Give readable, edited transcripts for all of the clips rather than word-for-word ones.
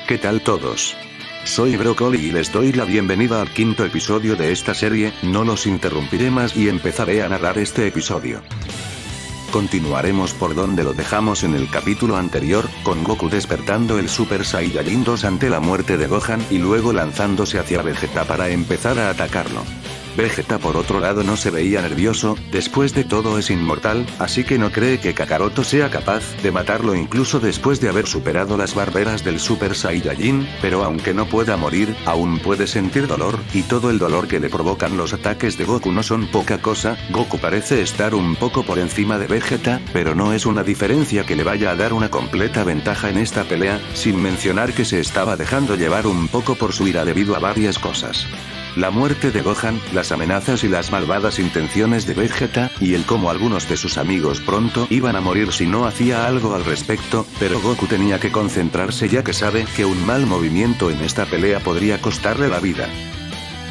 ¿Qué tal todos? Soy Broccoli y les doy la bienvenida al quinto episodio de esta serie. No los interrumpiré más y empezaré a narrar este episodio. Continuaremos por donde lo dejamos en el capítulo anterior, con Goku despertando el Super Saiyajin 2 ante la muerte de Gohan y luego lanzándose hacia Vegeta para empezar a atacarlo. Vegeta por otro lado no se veía nervioso, después de todo es inmortal, así que no cree que Kakaroto sea capaz de matarlo incluso después de haber superado las barreras del Super Saiyajin, pero aunque no pueda morir, aún puede sentir dolor, y todo el dolor que le provocan los ataques de Goku no son poca cosa. Goku parece estar un poco por encima de Vegeta, pero no es una diferencia que le vaya a dar una completa ventaja en esta pelea, sin mencionar que se estaba dejando llevar un poco por su ira debido a varias cosas. La muerte de Gohan, las amenazas y las malvadas intenciones de Vegeta, y el cómo algunos de sus amigos pronto iban a morir si no hacía algo al respecto, pero Goku tenía que concentrarse ya que sabe que un mal movimiento en esta pelea podría costarle la vida.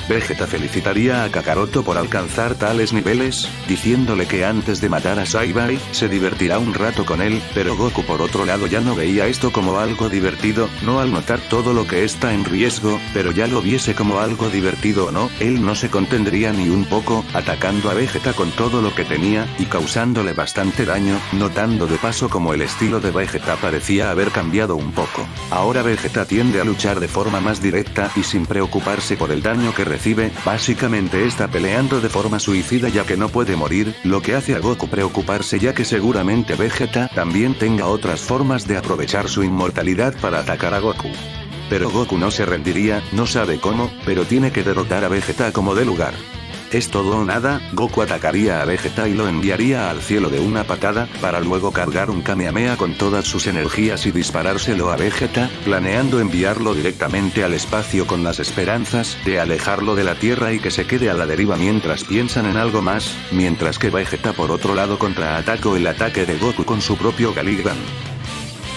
Vegeta felicitaría a Kakaroto por alcanzar tales niveles, diciéndole que antes de matar a Saibai, se divertirá un rato con él, pero Goku por otro lado ya no veía esto como algo divertido, no al notar todo lo que está en riesgo, pero ya lo viese como algo divertido o no, él no se contendría ni un poco, atacando a Vegeta con todo lo que tenía, y causándole bastante daño, notando de paso como el estilo de Vegeta parecía haber cambiado un poco. Ahora Vegeta tiende a luchar de forma más directa y sin preocuparse por el daño que recibe, básicamente está peleando de forma suicida ya que no puede morir, lo que hace a Goku preocuparse ya que seguramente Vegeta también tenga otras formas de aprovechar su inmortalidad para atacar a Goku. Pero Goku no se rendiría, no sabe cómo, pero tiene que derrotar a Vegeta como de lugar. ¿Es todo o nada? Goku atacaría a Vegeta y lo enviaría al cielo de una patada, para luego cargar un Kamehameha con todas sus energías y disparárselo a Vegeta, planeando enviarlo directamente al espacio con las esperanzas de alejarlo de la Tierra y que se quede a la deriva mientras piensan en algo más, mientras que Vegeta por otro lado contraatacó el ataque de Goku con su propio Galligan.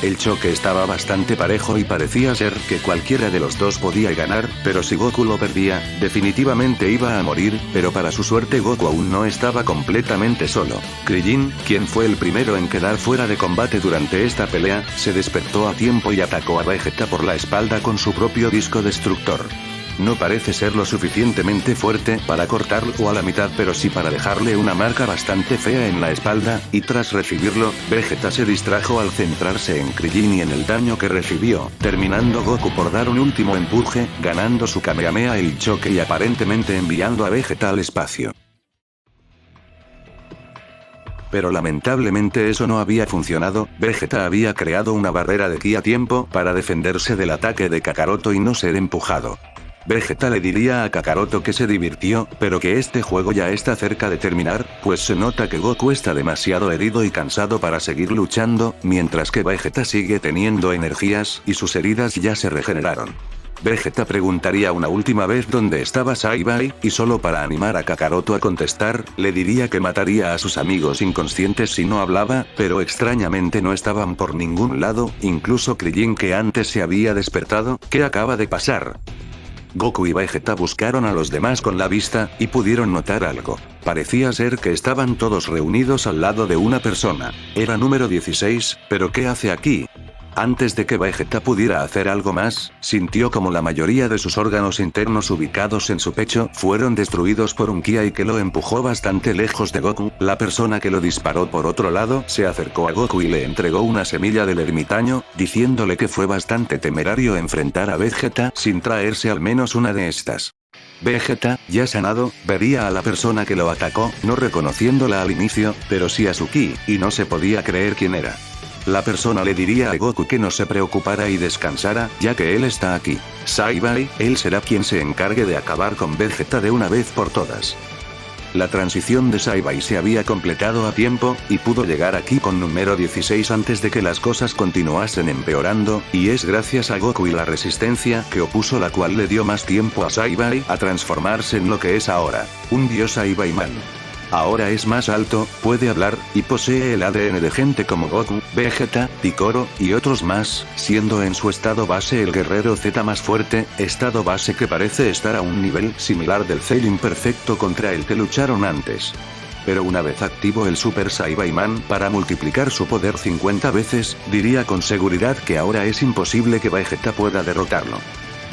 El choque estaba bastante parejo y parecía ser que cualquiera de los dos podía ganar, pero si Goku lo perdía, definitivamente iba a morir, pero para su suerte Goku aún no estaba completamente solo. Krillin, quien fue el primero en quedar fuera de combate durante esta pelea, se despertó a tiempo y atacó a Vegeta por la espalda con su propio disco destructor. No parece ser lo suficientemente fuerte para cortarlo a la mitad pero sí para dejarle una marca bastante fea en la espalda, y tras recibirlo, Vegeta se distrajo al centrarse en Krillin y en el daño que recibió, terminando Goku por dar un último empuje, ganando su Kamehameha el choque y aparentemente enviando a Vegeta al espacio. Pero lamentablemente eso no había funcionado, Vegeta había creado una barrera de ki a tiempo para defenderse del ataque de Kakaroto y no ser empujado. Vegeta le diría a Kakaroto que se divirtió, pero que este juego ya está cerca de terminar, pues se nota que Goku está demasiado herido y cansado para seguir luchando, mientras que Vegeta sigue teniendo energías y sus heridas ya se regeneraron. Vegeta preguntaría una última vez dónde estaba Saibai, y solo para animar a Kakaroto a contestar, le diría que mataría a sus amigos inconscientes si no hablaba, pero extrañamente no estaban por ningún lado, incluso Krillin que antes se había despertado. ¿Qué acaba de pasar? Goku y Vegeta buscaron a los demás con la vista, y pudieron notar algo. Parecía ser que estaban todos reunidos al lado de una persona. Era número 16, ¿pero qué hace aquí? Antes de que Vegeta pudiera hacer algo más, sintió como la mayoría de sus órganos internos ubicados en su pecho fueron destruidos por un Kia y que lo empujó bastante lejos de Goku. La persona que lo disparó por otro lado se acercó a Goku y le entregó una semilla del ermitaño, diciéndole que fue bastante temerario enfrentar a Vegeta sin traerse al menos una de estas. Vegeta, ya sanado, vería a la persona que lo atacó, no reconociéndola al inicio, pero sí a su ki, y no se podía creer quién era. La persona le diría a Goku que no se preocupara y descansara, ya que él está aquí. Saibai, él será quien se encargue de acabar con Vegeta de una vez por todas. La transición de Saibai se había completado a tiempo, y pudo llegar aquí con número 16 antes de que las cosas continuasen empeorando, y es gracias a Goku y la resistencia que opuso la cual le dio más tiempo a Saibai a transformarse en lo que es ahora, un dios Saibaiman. Ahora es más alto, puede hablar, y posee el ADN de gente como Goku, Vegeta, Piccolo, y otros más, siendo en su estado base el guerrero Z más fuerte, estado base que parece estar a un nivel similar del Cell imperfecto contra el que lucharon antes. pero una vez activo el Super Saibaiman para multiplicar su poder 50 veces, diría con seguridad que ahora es imposible que Vegeta pueda derrotarlo.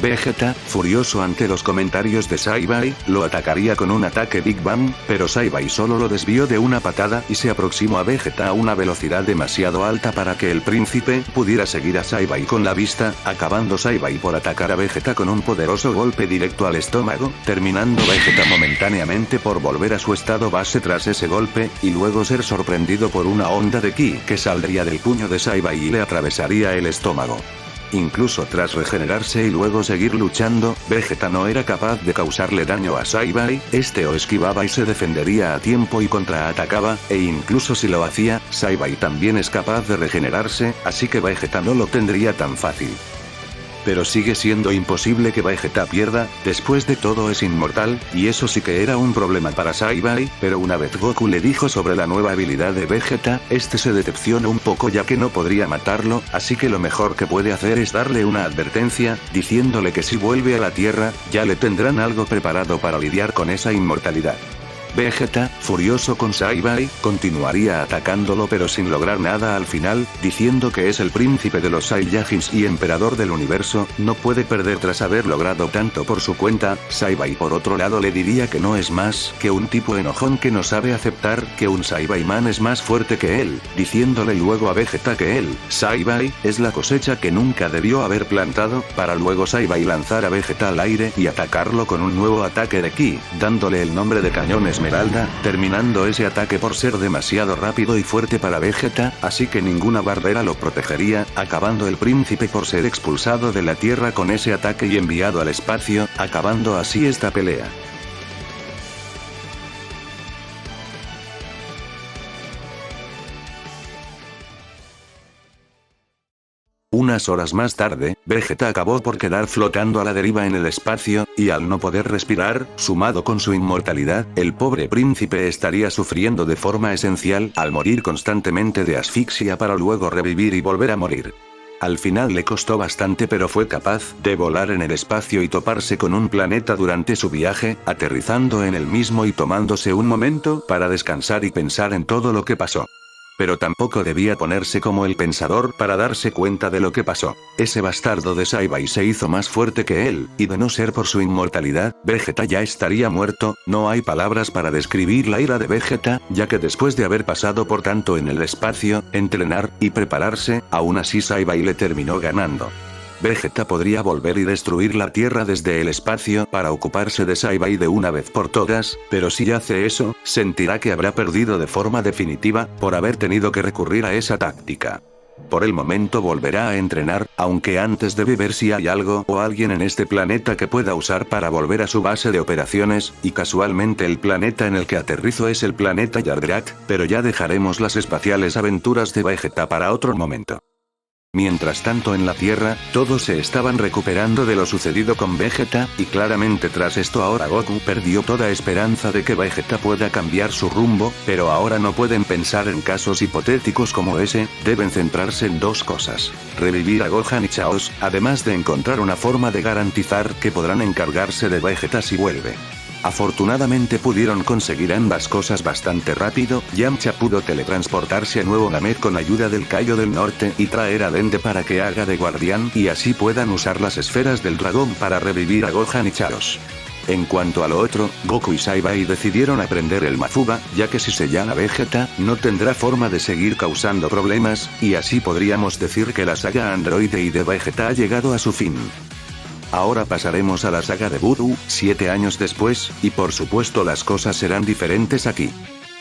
Vegeta, furioso ante los comentarios de Saibai, lo atacaría con un ataque Big Bang, pero Saibai solo lo desvió de una patada y se aproximó a Vegeta a una velocidad demasiado alta para que el príncipe pudiera seguir a Saibai con la vista, acabando Saibai por atacar a Vegeta con un poderoso golpe directo al estómago, terminando Vegeta momentáneamente por volver a su estado base tras ese golpe, y luego ser sorprendido por una onda de ki que saldría del puño de Saibai y le atravesaría el estómago. Incluso tras regenerarse y luego seguir luchando, Vegeta no era capaz de causarle daño a Saibai, este o esquivaba y se defendería a tiempo y contraatacaba, e incluso si lo hacía, Saibai también es capaz de regenerarse, así que Vegeta no lo tendría tan fácil. Pero sigue siendo imposible que Vegeta pierda, después de todo es inmortal, y eso sí que era un problema para Saibai, pero una vez Goku le dijo sobre la nueva habilidad de Vegeta, este se decepcionó un poco ya que no podría matarlo, así que lo mejor que puede hacer es darle una advertencia, diciéndole que si vuelve a la Tierra, ya le tendrán algo preparado para lidiar con esa inmortalidad. Vegeta, furioso con Saibai, continuaría atacándolo pero sin lograr nada al final, diciendo que es el príncipe de los Saiyajins y emperador del universo, no puede perder tras haber logrado tanto por su cuenta. Saibai por otro lado le diría que no es más que un tipo enojón que no sabe aceptar que un Saibaiman es más fuerte que él, diciéndole luego a Vegeta que él, Saibai, es la cosecha que nunca debió haber plantado, para luego Saibai lanzar a Vegeta al aire y atacarlo con un nuevo ataque de ki, dándole el nombre de Cañón Esmeralda, terminando ese ataque por ser demasiado rápido y fuerte para Vegeta, así que ninguna barrera lo protegería, acabando el príncipe por ser expulsado de la Tierra con ese ataque y enviado al espacio, acabando así esta pelea. Unas horas más tarde, Vegeta acabó por quedar flotando a la deriva en el espacio, y al no poder respirar, sumado con su inmortalidad, el pobre príncipe estaría sufriendo de forma esencial al morir constantemente de asfixia para luego revivir y volver a morir. Al final le costó bastante pero fue capaz de volar en el espacio y toparse con un planeta durante su viaje, aterrizando en el mismo y tomándose un momento para descansar y pensar en todo lo que pasó. Pero tampoco debía ponerse como el pensador para darse cuenta de lo que pasó. Ese bastardo de Saibai se hizo más fuerte que él, y de no ser por su inmortalidad, Vegeta ya estaría muerto. No hay palabras para describir la ira de Vegeta, ya que después de haber pasado por tanto en el espacio, entrenar y prepararse, aún así Saibai le terminó ganando. Vegeta podría volver y destruir la Tierra desde el espacio para ocuparse de Saibai de una vez por todas, pero si hace eso, sentirá que habrá perdido de forma definitiva, por haber tenido que recurrir a esa táctica. Por el momento volverá a entrenar, aunque antes debe ver si hay algo o alguien en este planeta que pueda usar para volver a su base de operaciones, y casualmente el planeta en el que aterrizó es el planeta Yardrat, pero ya dejaremos las espaciales aventuras de Vegeta para otro momento. Mientras tanto en la Tierra, todos se estaban recuperando de lo sucedido con Vegeta, y claramente tras esto ahora Goku perdió toda esperanza de que Vegeta pueda cambiar su rumbo, pero ahora no pueden pensar en casos hipotéticos como ese, deben centrarse en dos cosas: revivir a Gohan y Chaos, además de encontrar una forma de garantizar que podrán encargarse de Vegeta si vuelve. Afortunadamente pudieron conseguir ambas cosas bastante rápido. Yamcha pudo teletransportarse a Nuevo Namek con ayuda del Kaio del Norte y traer a Dende para que haga de guardián y así puedan usar las esferas del dragón para revivir a Gohan y Chaos. En cuanto a lo otro, Goku y Saibai decidieron aprender el Mafuba, ya que si sellan a Vegeta, no tendrá forma de seguir causando problemas, y así podríamos decir que la saga Androide y de Vegeta ha llegado a su fin. Ahora pasaremos a la saga de Budo, 7 años después, y por supuesto las cosas serán diferentes aquí.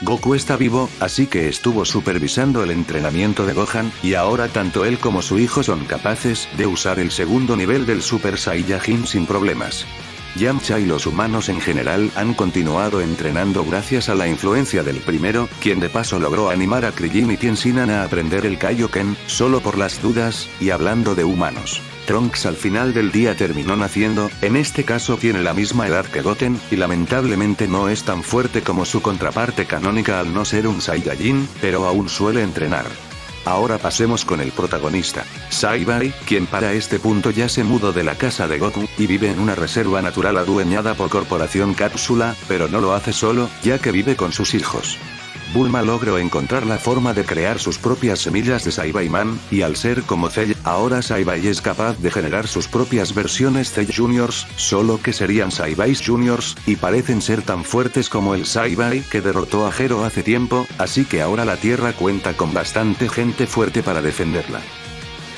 Goku está vivo, así que estuvo supervisando el entrenamiento de Gohan, y ahora tanto él como su hijo son capaces de usar el segundo nivel del Super Saiyajin sin problemas. Yamcha y los humanos en general han continuado entrenando gracias a la influencia del primero, quien de paso logró animar a Krillin y Tenshinhan a aprender el Kaioken, solo por las dudas. Y hablando de humanos, Trunks al final del día terminó naciendo, en este caso tiene la misma edad que Goten, y lamentablemente no es tan fuerte como su contraparte canónica al no ser un Saiyajin, pero aún suele entrenar. Ahora pasemos con el protagonista, Saibai, quien para este punto ya se mudó de la casa de Goku, y vive en una reserva natural adueñada por Corporación Cápsula, pero no lo hace solo, ya que vive con sus hijos. Bulma logró encontrar la forma de crear sus propias semillas de Saibaiman, y al ser como Cell, ahora Saibai es capaz de generar sus propias versiones Cell Juniors, solo que serían Saibais Juniors, y parecen ser tan fuertes como el Saibai que derrotó a Gero hace tiempo, así que ahora la Tierra cuenta con bastante gente fuerte para defenderla.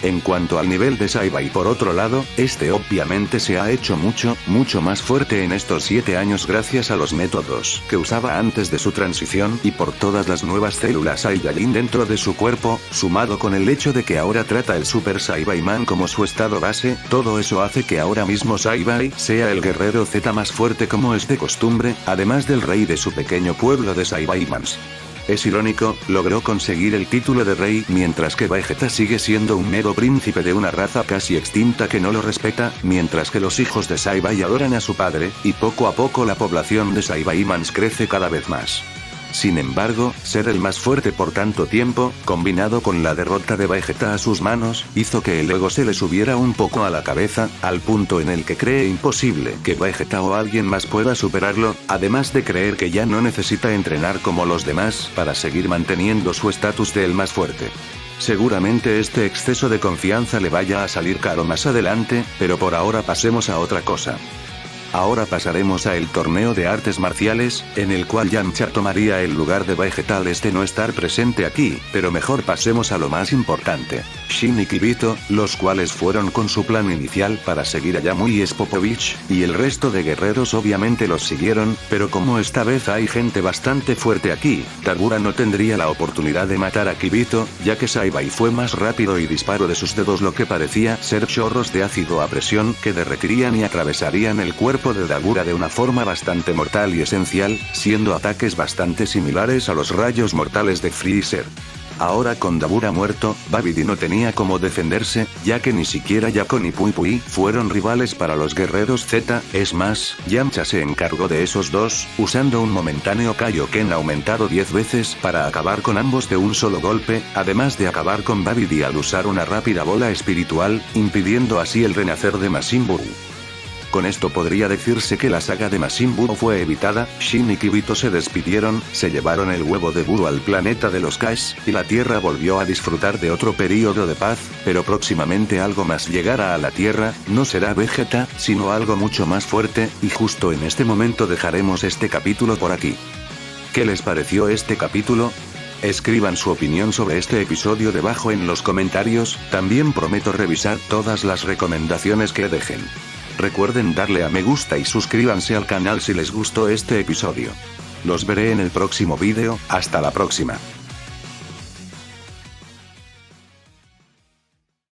En cuanto al nivel de Saibai por otro lado, este obviamente se ha hecho mucho más fuerte en estos 7 años gracias a los métodos que usaba antes de su transición y por todas las nuevas células Saiyajin dentro de su cuerpo, sumado con el hecho de que ahora trata el Super Saibaiman como su estado base, todo eso hace que ahora mismo Saibai sea el guerrero Z más fuerte como es de costumbre, además del rey de su pequeño pueblo de Saibaimans. Es irónico, logró conseguir el título de rey mientras que Vegeta sigue siendo un mero príncipe de una raza casi extinta que no lo respeta, mientras que los hijos de Saibai adoran a su padre, y poco a poco la población de Saibaimans crece cada vez más. Sin embargo, ser el más fuerte por tanto tiempo, combinado con la derrota de Vegeta a sus manos, hizo que el ego se le subiera un poco a la cabeza, al punto en el que cree imposible que Vegeta o alguien más pueda superarlo, además de creer que ya no necesita entrenar como los demás para seguir manteniendo su estatus de el más fuerte. Seguramente este exceso de confianza le vaya a salir caro más adelante, pero por ahora pasemos a otra cosa. Ahora pasaremos a el torneo de artes marciales, en el cual Yamcha tomaría el lugar de Vegeta al no estar presente aquí, pero mejor pasemos a lo más importante. Shin y Kibito, los cuales fueron con su plan inicial para seguir a Yamu y Spopovich, y el resto de guerreros obviamente los siguieron, pero como esta vez hay gente bastante fuerte aquí, Dabura no tendría la oportunidad de matar a Kibito, ya que Saibai fue más rápido y disparó de sus dedos lo que parecía ser chorros de ácido a presión que derretirían y atravesarían el cuerpo de Dabura de una forma bastante mortal y esencial, siendo ataques bastante similares a los rayos mortales de Freezer. Ahora con Dabura muerto, Babidi no tenía cómo defenderse, ya que ni siquiera Yako ni Pui Pui fueron rivales para los guerreros Z, es más, Yamcha se encargó de esos dos, usando un momentáneo Kaioken aumentado 10 veces para acabar con ambos de un solo golpe, además de acabar con Babidi al usar una rápida bola espiritual, impidiendo así el renacer de Majin Buu. Con esto podría decirse que la saga de Majin Buu fue evitada, Shin y Kibito se despidieron, se llevaron el huevo de Buu al planeta de los Kais, y la Tierra volvió a disfrutar de otro período de paz, pero próximamente algo más llegará a la Tierra, no será Vegeta, sino algo mucho más fuerte, y justo en este momento dejaremos este capítulo por aquí. ¿Qué les pareció este capítulo? Escriban su opinión sobre este episodio debajo en los comentarios, también prometo revisar todas las recomendaciones que dejen. Recuerden darle a me gusta y suscríbanse al canal si les gustó este episodio. Los veré en el próximo vídeo, hasta la próxima.